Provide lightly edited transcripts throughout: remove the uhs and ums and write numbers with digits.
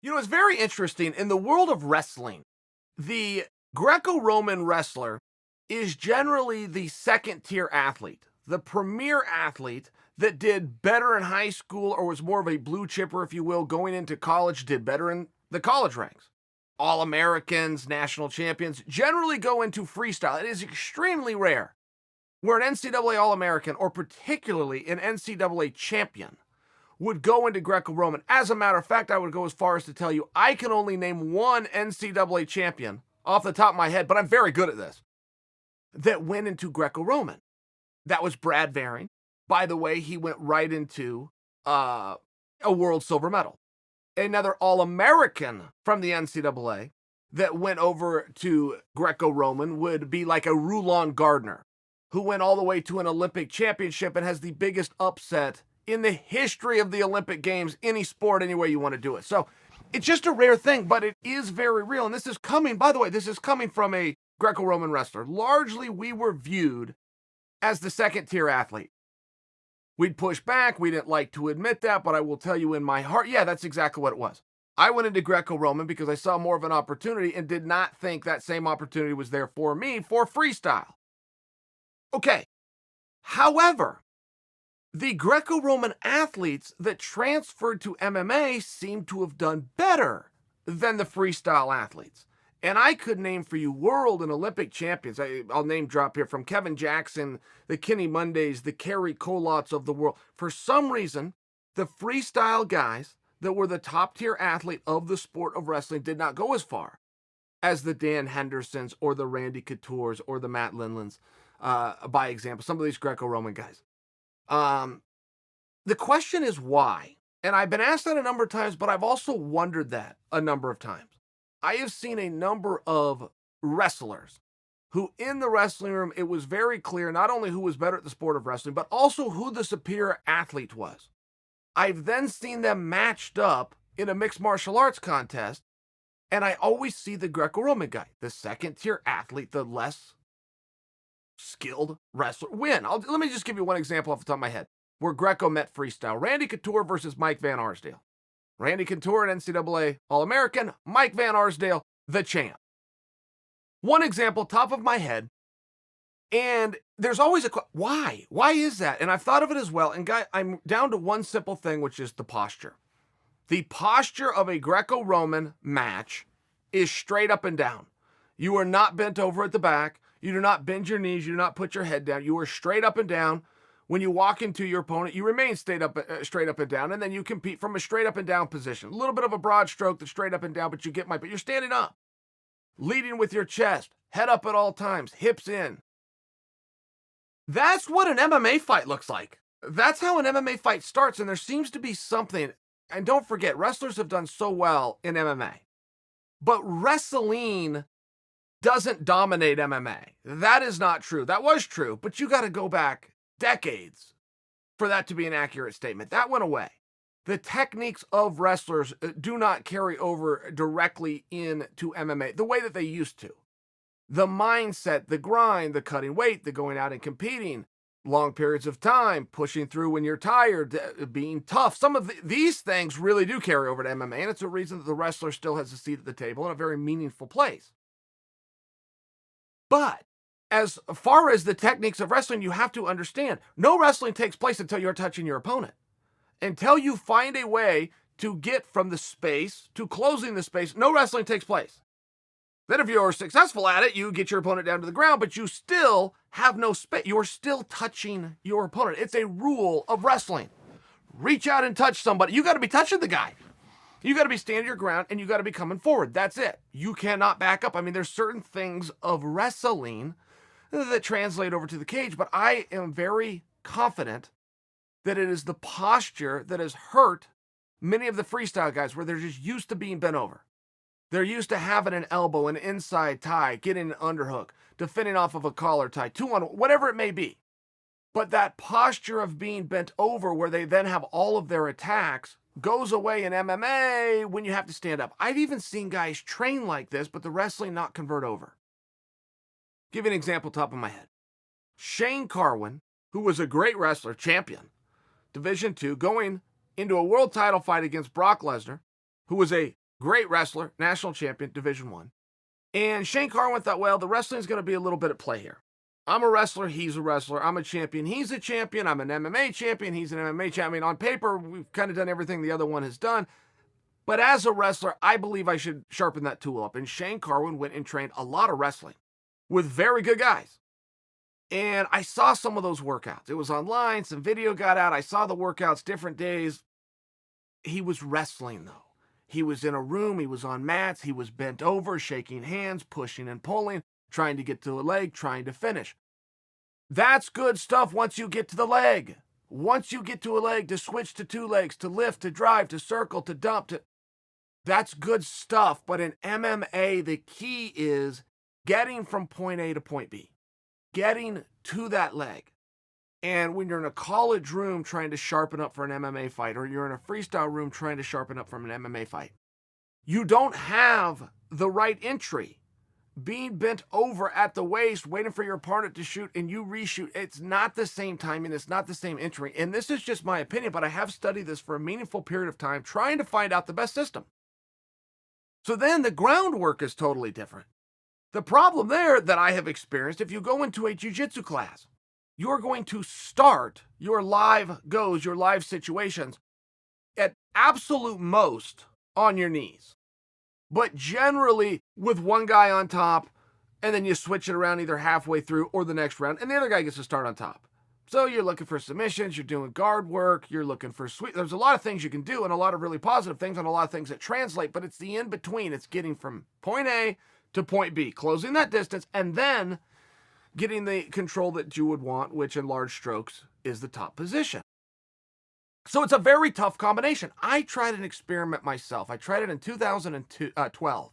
It's very interesting. In the world of wrestling, the Greco-Roman wrestler is generally the second tier athlete, the premier athlete that did better in high school or was more of a blue chipper, if you will, going into college, did better in the college ranks. All-Americans, national champions generally go into freestyle. It is extremely rare where an NCAA All-American, or particularly an NCAA champion, would go into Greco-Roman. As a matter of fact, I would go as far as to tell you I can only name one NCAA champion off the top of my head, but I'm very good at this, that went into Greco-Roman. That was Brad Varing. By the way, he went right into a world silver medal. Another All-American from the NCAA that went over to Greco-Roman would be like a Rulon Gardner, who went all the way to an Olympic championship and has the biggest upset in the history of the Olympic Games, any sport, any way you want to do it. So it's just a rare thing, but it is very real. And this is coming, by the way, this is coming from a Greco-Roman wrestler. Largely, we were viewed as the second tier athlete. We'd push back. We didn't like to admit that, but I will tell you in my heart, yeah, that's exactly what it was. I went into Greco-Roman because I saw more of an opportunity and did not think that same opportunity was there for me for freestyle. Okay. However, the Greco-Roman athletes that transferred to MMA seem to have done better than the freestyle athletes. And I could name for you world and Olympic champions. I'll name drop here from Kevin Jackson, the Kenny Mondays, the Kerry Colots of the world. For some reason, the freestyle guys that were the top tier athlete of the sport of wrestling did not go as far as the Dan Hendersons or the Randy Coutures or the Matt Lindlands, by example, some of these Greco-Roman guys. The question is why? And I've been asked that a number of times, but I've also wondered that a number of times. I have seen a number of wrestlers who in the wrestling room, it was very clear not only who was better at the sport of wrestling, but also who the superior athlete was. I've then seen them matched up in a mixed martial arts contest, and I always see the Greco-Roman guy, the second tier athlete, the less skilled wrestler, win. Let me just give you one example off the top of my head where Greco met freestyle. Randy Couture versus Mike Van Arsdale. Randy Couture, an NCAA All-American. Mike Van Arsdale, the champ. One example, top of my head. And there's always why? Why is that? And I've thought of it as well. And guy, I'm down to one simple thing, which is the posture. The posture of a Greco-Roman match is straight up and down. You are not bent over at the back. You do not bend your knees. You do not put your head down. You are straight up and down. When you walk into your opponent, you remain straight up and down, and then you compete from a straight up and down position. A little bit of a broad stroke that's straight up and down, but you're standing up, leading with your chest, head up at all times, hips in. That's what an MMA fight looks like. That's how an MMA fight starts, and there seems to be something, and don't forget, wrestlers have done so well in MMA, but wrestling doesn't dominate MMA. That is not true. That was true, but you got to go back decades for that to be an accurate statement. That went away. The techniques of wrestlers do not carry over directly into MMA the way that they used to. The mindset, the grind, the cutting weight, the going out and competing, long periods of time, pushing through when you're tired, being tough. Some of these things really do carry over to MMA, and it's a reason that the wrestler still has a seat at the table in a very meaningful place. But as far as the techniques of wrestling, you have to understand, no wrestling takes place until you're touching your opponent. Until you find a way to get from the space to closing the space, no wrestling takes place. Then if you're successful at it, you get your opponent down to the ground, but you still have no space. You're still touching your opponent. It's a rule of wrestling. Reach out and touch somebody. You got to be touching the guy. You got to be standing your ground, and you got to be coming forward. That's it. You cannot back up. I mean, there's certain things of wrestling that translate over to the cage, but I am very confident that it is the posture that has hurt many of the freestyle guys, where they're just used to being bent over. They're used to having an elbow, an inside tie, getting an underhook, defending off of a collar tie, 2-on-1, whatever it may be. But that posture of being bent over, where they then have all of their attacks, goes away in MMA when you have to stand up. I've even seen guys train like this, but the wrestling not convert over. Give you an example top of my head. Shane Carwin, who was a great wrestler, champion, Division II, going into a world title fight against Brock Lesnar, who was a great wrestler, national champion, Division I. And Shane Carwin thought, well, the wrestling is going to be a little bit at play here. I'm a wrestler, he's a wrestler. I'm a champion, he's a champion. I'm an MMA champion, he's an MMA champion. I mean, on paper, we've kind of done everything the other one has done. But as a wrestler, I believe I should sharpen that tool up. And Shane Carwin went and trained a lot of wrestling with very good guys. And I saw some of those workouts. It was online, some video got out. I saw the workouts different days. He was wrestling, though. He was in a room, he was on mats, he was bent over, shaking hands, pushing and pulling, trying to get to a leg, trying to finish. That's good stuff once you get to the leg. Once you get to a leg, to switch to two legs, to lift, to drive, to circle, to dump, that's good stuff. But in MMA, the key is getting from point A to point B, getting to that leg. And when you're in a college room trying to sharpen up for an MMA fight, or you're in a freestyle room trying to sharpen up from an MMA fight, you don't have the right entry. Being bent over at the waist, waiting for your opponent to shoot, and you reshoot, it's not the same timing, it's not the same entry. And this is just my opinion, but I have studied this for a meaningful period of time, trying to find out the best system. So then the groundwork is totally different. The problem there that I have experienced, if you go into a jiu-jitsu class, you're going to start your live goes, your live situations, at absolute most on your knees. But generally with one guy on top, and then you switch it around either halfway through or the next round, and the other guy gets to start on top. So you're looking for submissions, you're doing guard work, you're looking for sweep. There's a lot of things you can do, and a lot of really positive things, and a lot of things that translate, but it's the in-between. It's getting from point A to point B, closing that distance, and then getting the control that you would want, which in large strokes is the top position. So it's a very tough combination. I tried an experiment myself. I tried it in 2012.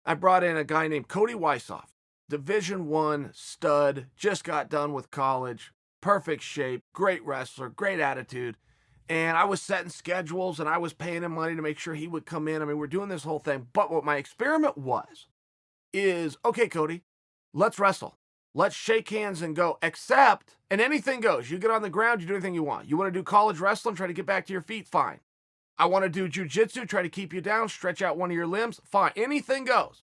I brought in a guy named Cody Weissoff, Division I stud, just got done with college, perfect shape, great wrestler, great attitude. And I was setting schedules and I was paying him money to make sure he would come in. I mean, we're doing this whole thing. But what my experiment is, okay, Cody, let's wrestle. Let's shake hands and go, except, and anything goes. You get on the ground, you do anything you want. You want to do college wrestling, try to get back to your feet, fine. I want to do jiu-jitsu, try to keep you down, stretch out one of your limbs, fine. Anything goes.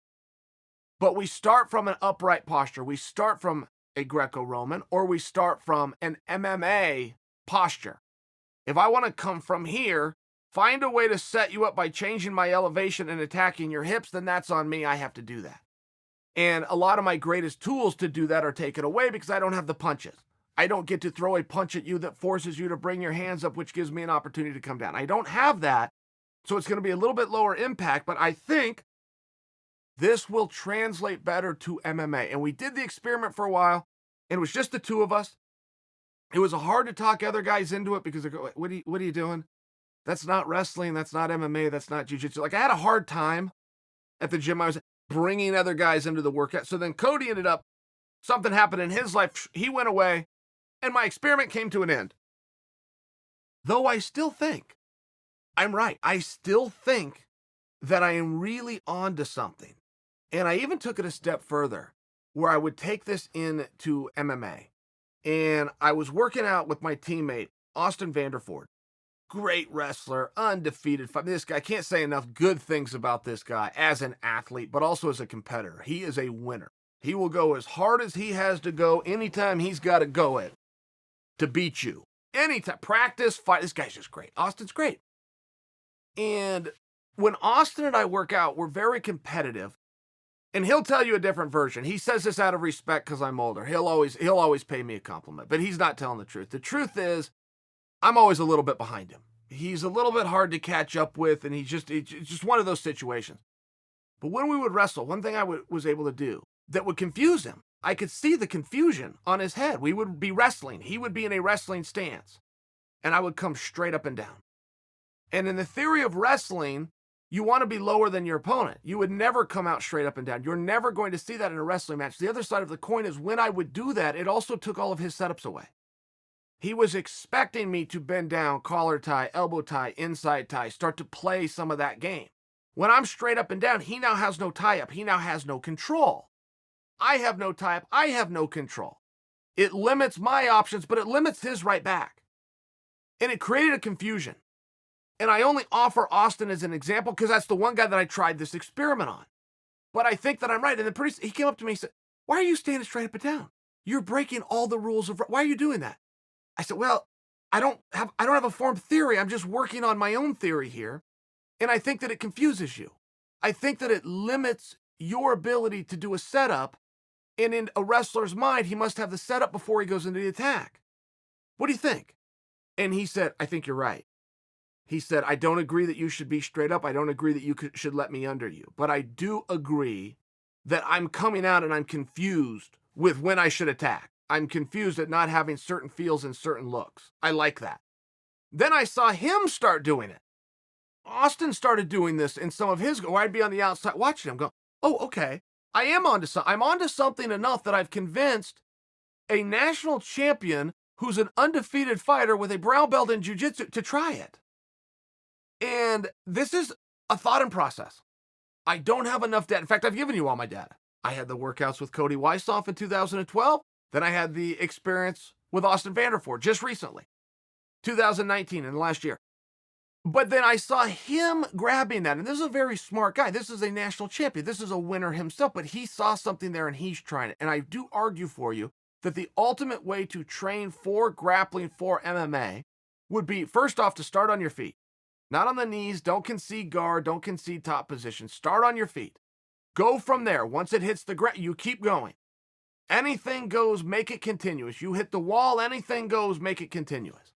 But we start from an upright posture. We start from a Greco-Roman, or we start from an MMA posture. If I want to come from here, find a way to set you up by changing my elevation and attacking your hips, then that's on me. I have to do that. And a lot of my greatest tools to do that are taken away because I don't have the punches. I don't get to throw a punch at you that forces you to bring your hands up, which gives me an opportunity to come down. I don't have that, so it's going to be a little bit lower impact, but I think this will translate better to MMA. And we did the experiment for a while, and it was just the two of us. It was hard to talk other guys into it because they go, what are you doing? That's not wrestling. That's not MMA. That's not jiu-jitsu. Like, I had a hard time at the gym. I was bringing other guys into the workout. So then Cody ended up, something happened in his life. He went away, and my experiment came to an end. Though I still think I'm right. I still think that I am really onto something. And I even took it a step further, where I would take this into MMA. And I was working out with my teammate, Austin Vanderford. Great wrestler, undefeated. This guy, I can't say enough good things about this guy as an athlete, but also as a competitor. He is a winner. He will go as hard as he has to go anytime he's got to go it to beat you. Anytime. Practice, fight. This guy's just great. Austin's great. And when Austin and I work out, we're very competitive. And he'll tell you a different version. He says this out of respect because I'm older. He'll always pay me a compliment, but he's not telling the truth. The truth is, I'm always a little bit behind him. He's a little bit hard to catch up with, and it's just one of those situations. But when we would wrestle, one thing I was able to do that would confuse him, I could see the confusion on his head. We would be wrestling. He would be in a wrestling stance, and I would come straight up and down. And in the theory of wrestling, you want to be lower than your opponent. You would never come out straight up and down. You're never going to see that in a wrestling match. The other side of the coin is when I would do that, it also took all of his setups away. He was expecting me to bend down, collar tie, elbow tie, inside tie, start to play some of that game. When I'm straight up and down, he now has no tie-up. He now has no control. I have no tie-up. I have no control. It limits my options, but it limits his right back. And it created a confusion. And I only offer Austin as an example because that's the one guy that I tried this experiment on. But I think that I'm right. And then he came up to me and said, "Why are you standing straight up and down? You're breaking all the rules of, why are you doing that?" I said, "Well, I don't have a formed theory. I'm just working on my own theory here. And I think that it confuses you. I think that it limits your ability to do a setup. And in a wrestler's mind, he must have the setup before he goes into the attack. What do you think?" And he said, "I think you're right." He said, "I don't agree that you should be straight up. I don't agree that you should let me under you. But I do agree that I'm coming out and I'm confused with when I should attack. I'm confused at not having certain feels and certain looks. I like that." Then I saw him start doing it. Austin started doing this in some of his, where I'd be on the outside watching him go, "Oh, okay. I'm onto something enough that I've convinced a national champion who's an undefeated fighter with a brown belt in jiu-jitsu to try it." And this is a thought and process. I don't have enough data. In fact, I've given you all my data. I had the workouts with Cody Weissoff in 2012. Then I had the experience with Austin Vanderford just recently, 2019, in the last year. But then I saw him grabbing that. And this is a very smart guy. This is a national champion. This is a winner himself. But he saw something there and he's trying it. And I do argue for you that the ultimate way to train for grappling for MMA would be, first off, to start on your feet. Not on the knees. Don't concede guard. Don't concede top position. Start on your feet. Go from there. Once it hits the ground, you keep going. Anything goes, make it continuous. You hit the wall, anything goes, make it continuous.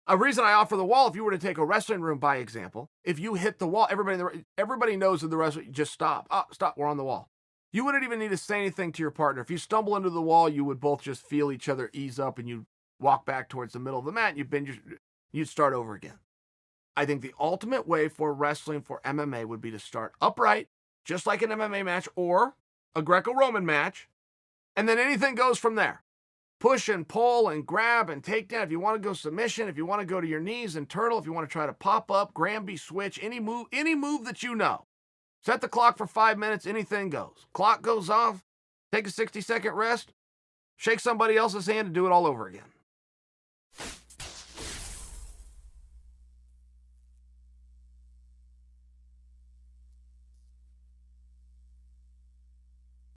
A reason I offer the wall, if you were to take a wrestling room, by example, if you hit the wall, everybody knows in the wrestling, just stop. Oh, stop, we're on the wall. You wouldn't even need to say anything to your partner. If you stumble into the wall, you would both just feel each other ease up and you walk back towards the middle of the mat and you'd start over again. I think the ultimate way for wrestling for MMA would be to start upright, just like an MMA match or a Greco-Roman match, and then anything goes from there. Push and pull and grab and take down. If you want to go submission, if you want to go to your knees and turtle, if you want to try to pop up, Granby switch, any move that you know. Set the clock for 5 minutes, anything goes. Clock goes off, take a 60-second rest, shake somebody else's hand and do it all over again.